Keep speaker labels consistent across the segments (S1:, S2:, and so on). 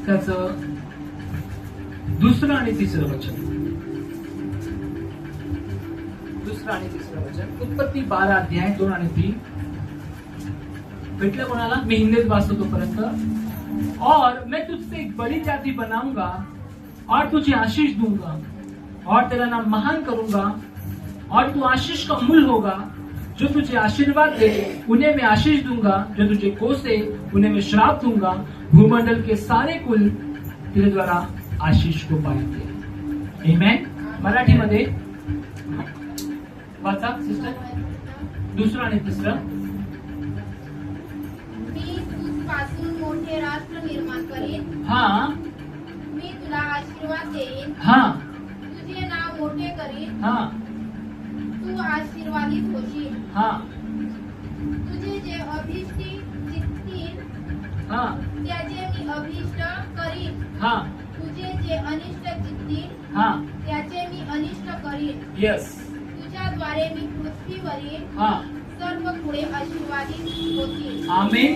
S1: त्याचं दुसरं आणि तिसरं वचन. दुसरं आणि तिसरं वचन उत्पत्ती 12 अध्याय 2 आणि 3. भेटलं कोणाला? मी हिंदीत वाचतो तोपर्यंत. और मैं तुझसे एक बड़ी जाति बनाऊंगा और तुझे आशीष दूंगा और तेरा नाम महान करूंगा और तू आशीष का मूल होगा. जो तुझे आशीर्वाद दे उन्हें मैं आशीष दूंगा, जो तुझे कोसे उन्हें मैं श्राप दूंगा. भूमंडल के सारे कुल तेरे द्वारा आशीष को पाएंगे. आमेन. मराठीमध्ये वाचा सिस्टर. दुसरं आणि तिसरं.
S2: मी तुझपासून मोठे राष्ट्र निर्माण करीन.
S1: हा.
S2: मी तुला आशीर्वाद देईन.
S1: हा.
S2: तुझे नाव मोठे करीन.
S1: हा.
S2: तू आशीर्वादित होशील.
S1: हा.
S2: तुझे जे अभिष्टी चित्तील
S1: हा.
S2: त्याचे मी अभिष्ट करीन.
S1: हा.
S2: तुझे जे अनिष्ट चित्तील
S1: हा.
S2: त्याचे मी अनिष्ट करीन.
S1: येस.
S2: तुझ्याद्वारे मी पृथ्वीवरील
S1: हा.
S2: सर्व कुळे आशीर्वादित होतील.
S1: आमेन.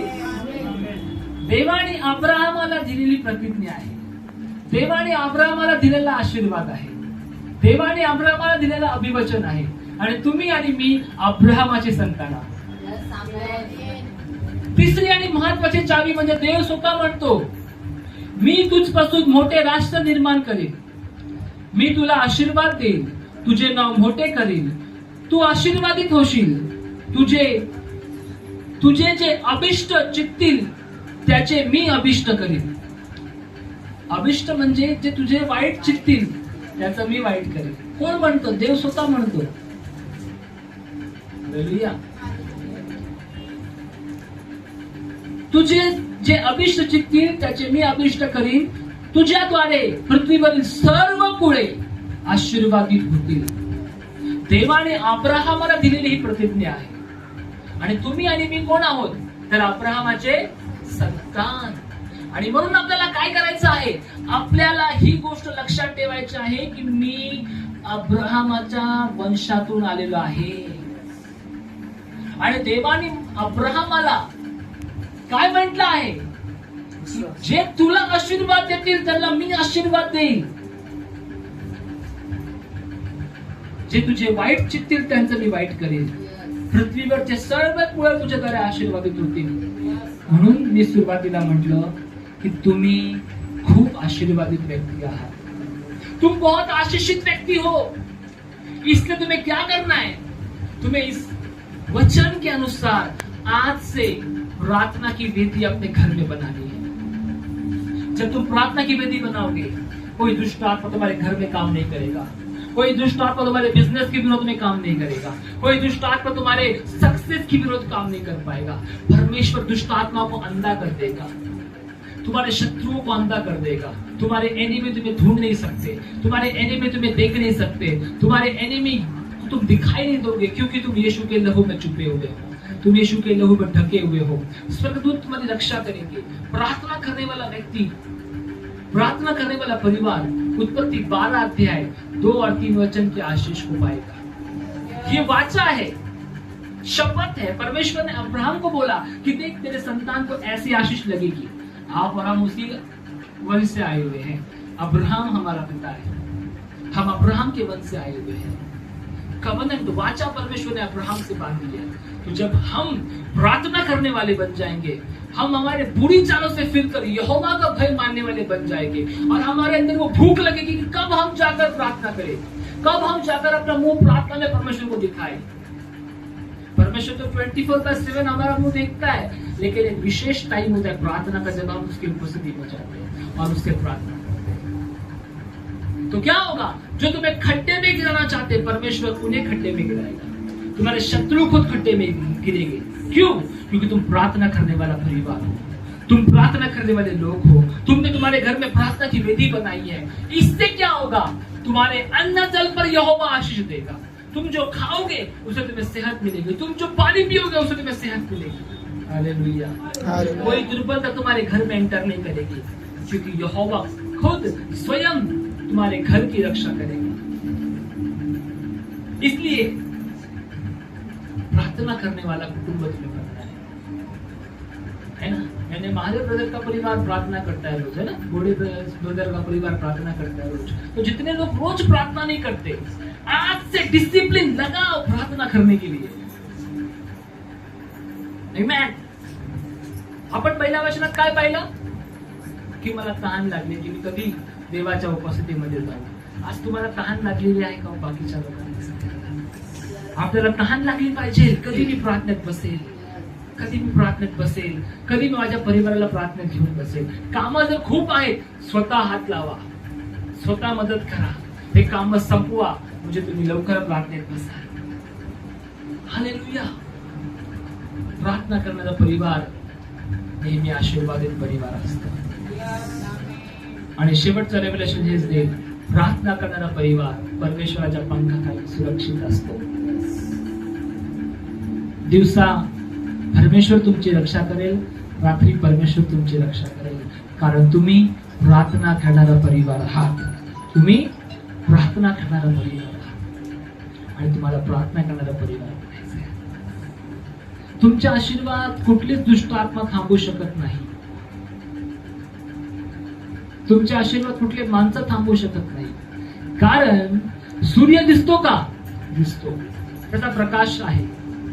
S1: देवाने अब्राहमाला दिलेली प्रतिज्ञा आहे. देवाने अब्राहमाला दिलेला आशीर्वाद आहे. देवाने अब्राहमाला दिलेलं अभिवचन आहे. आणि तुम्ही आणि मी अब्राहमाचे संतान आहोत. तिसरी आणि महत्वाची चावी म्हणजे देव स्वतः म्हणतो, मी तुझपासून मोठे राष्ट्र निर्माण करेन. मी तुला आशीर्वाद देईन. तुझे नाव मोठे करीन. तू आशीर्वादित होशील. तुझे जे अभिष्ट चित्तील त्याचे मी अभिष्ट करीन. अभिष्ट म्हणजे जे तुझे वाईट चित्तील त्याचं मी वाईट करेन. कोण म्हणतो? देव स्वतः म्हणतो. हालेलुया. तुझे जे अभिष्ट चित्तील त्याचे मी अभिष्ट करीन. तुझ्याद्वारे पृथ्वीवरील सर्व कुळे आशीर्वादित होतील. देवाने अब्राहमाला दिलेली ही प्रतिज्ञा आहे. आणि तुम्ही आणि मी कोण आहोत? तर अब्राहमाचे संतान. आणि म्हणून आपल्याला काय करायचं आहे? आपल्याला ही गोष्ट लक्षात ठेवायची आहे की मी अब्राहमाच्या वंशातून आलेलो आहे. आणि देवाने अब्राहमाला काय म्हटलं आहे? जे तुला आशीर्वाद देतील त्यांना मी आशीर्वाद देईन. जे तुझे वाईट चित्तील त्यांचं मी वाईट करेन. पृथ्वीवरचे सर्व कुळ तुझ्याद्वारे आशीर्वादित होतील. म्हणून मी सुरुवातीला म्हटलं कि तुम्ही खूप आशीर्वादित व्यक्ति आहात. तुम बहुत आशीषित व्यक्ति हो. इसलिए तुम्हें क्या करना है? तुम्हें इस वचन के अनुसार आज से प्रार्थना की वेदी अपने घर में बनानी है. जब तुम प्रार्थना की वेदी बनाओगे, कोई दुष्ट आत्मा तुम्हारे घर में काम नहीं करेगा. कोई दुष्ट आत्मा तुम्हारे बिजनेस के विरोध में काम नहीं करेगा. कोई दुष्ट आत्मा तुम्हारे सक्सेस के विरोध काम नहीं कर पाएगा. परमेश्वर दुष्ट आत्माओं को अंधा कर देगा. तुम्हारे शत्रुओं को अंधा कर देगा. तुम्हारे एनिमी तुम्हें ढूंढ नहीं सकते. तुम्हारे एनिमी तुम्हें देख नहीं सकते. तुम्हारे एनिमी को तुम दिखाई नहीं दोगे, क्योंकि तुम यीशु के लहू में छुपे हुए हो. तुम यीशु के लहू में ढके हुए हो. स्वर्गदूत तुम्हारी रक्षा करेंगे. प्रार्थना करने वाला व्यक्ति, प्रार्थना करने वाला परिवार उत्पत्ति 12 अध्याय 2 और 3 वचन के आशीष को पाएगा. ये वाचा है, शपथ है. परमेश्वर ने अब्राहम को बोला कि देख तेरे संतान को ऐसी आशीष लगेगी. आप और हम उसी वंश से आए हुए हैं. अब्राहम हमारा पिता है. हम अब्राहम के वंश से आए हुए हैं. कवनेंट वाचा परमेश्वर ने अब्राहम से बांधी है. तो जब हम प्रार्थना करने वाले बन जाएंगे, हम हमारे बुरी चालों से फिरकर यहोवा का भय मानने वाले बन जाएंगे. और हमारे अंदर वो भूख लगेगी कि कब हम जाकर प्रार्थना करें, कब हम जाकर अपना मुंह प्रार्थना में परमेश्वर को दिखाएं. परमेश्वर तो 24/7 हमारा मुंह देखता है, लेकिन एक विशेष टाइम होता है प्रार्थना का, जब हम उसकी उपस्थिति में जाते हैं और उससे प्रार्थना करते हैं. तो क्या होगा? जो तुम्हें खड्डे में गिराना चाहते, परमेश्वर उन्हें खड्डे में गिराएगा. तुम्हारे शत्रु खुद खड्डे में गिरेंगे. क्यों? क्योंकि तुम प्रार्थना करने वाला परिवार हो. तुम प्रार्थना करने वाले लोग हो. तुमने तुम्हारे घर में प्रार्थना की वेदी बनाई है. इससे क्या होगा? तुम्हारे अन्न जल पर यहोवा आशीष देगा. तुम जो खाओगे उसे तुम्हें सेहत मिलेगी. तुम जो पानी पियोगे उसे तुम्हें सेहत मिलेगी. हालेलुया. कोई दुर्बलता तुम्हारे घर में एंटर नहीं करेगी, क्योंकि यहोवा खुद स्वयं तुम्हारे घर की रक्षा करेगा. इसलिए प्रार्थना करने वाला कुटुंब तुम्हें बनना है ना. मैंने नहीं, महादेव ब्रदर का परिवार प्रार्थना करता है रोज, है ना, बूढ़े ब्रदर का परिवार प्रार्थना करता है रोज। तो जितने लोग रोज प्रार्थना नहीं करते, आज से डिसिप्लिन लगाओ प्रार्थना करने के लिए। Amen. आपण पहिल्या वचनात काय पाहिलं की मला तहान लागली की मी कधी देवाच्या उपस्थितीमध्ये जाऊ। आज तुम्हाला तहान लागलेली आहे का बाकीच्या लोकांना? आपल्याला तहान लागली पाहिजे, कधी मी प्रार्थनेत बसेल, कधी मी प्रार्थनेत बसेल, कधी मी माझ्या परिवाराला प्रार्थनेत घेऊन बसेल। कामं जर खूप आहेत, स्वतः हात लावा, स्वतः मदत करा, हे काम संपवा, म्हणजे तुम्ही लवकर प्रार्थनेत बसा। हालेलुया। प्रार्थना करणारा परिवार नेहमी आशीर्वादित परिवार असतो। आणि शेवटचं रेव्हलेशन हेच देईल, प्रार्थना करणारा परिवार परमेश्वराच्या पंखाखाली सुरक्षित असतो। दिवसा परमेश्वर तुमची रक्षा करेल, रात्री परमेश्वर तुमची रक्षा करेल, कारण तुम्ही प्रार्थना करणारा परिवार आहात। तुम्ही प्रार्थना करणारा परिवार आहात आणि तुम्हाला प्रार्थना करणारा परिवार बनायचं आहे। तुमचे आशीर्वाद कुठलीच दुष्ट आत्मा थांबवू शकत नाही। तुमचे आशीर्वाद कुठले माणसं थांबवू शकत नाही, कारण सूर्य दिसतो का? दिसतो, त्याचा प्रकाश आहे,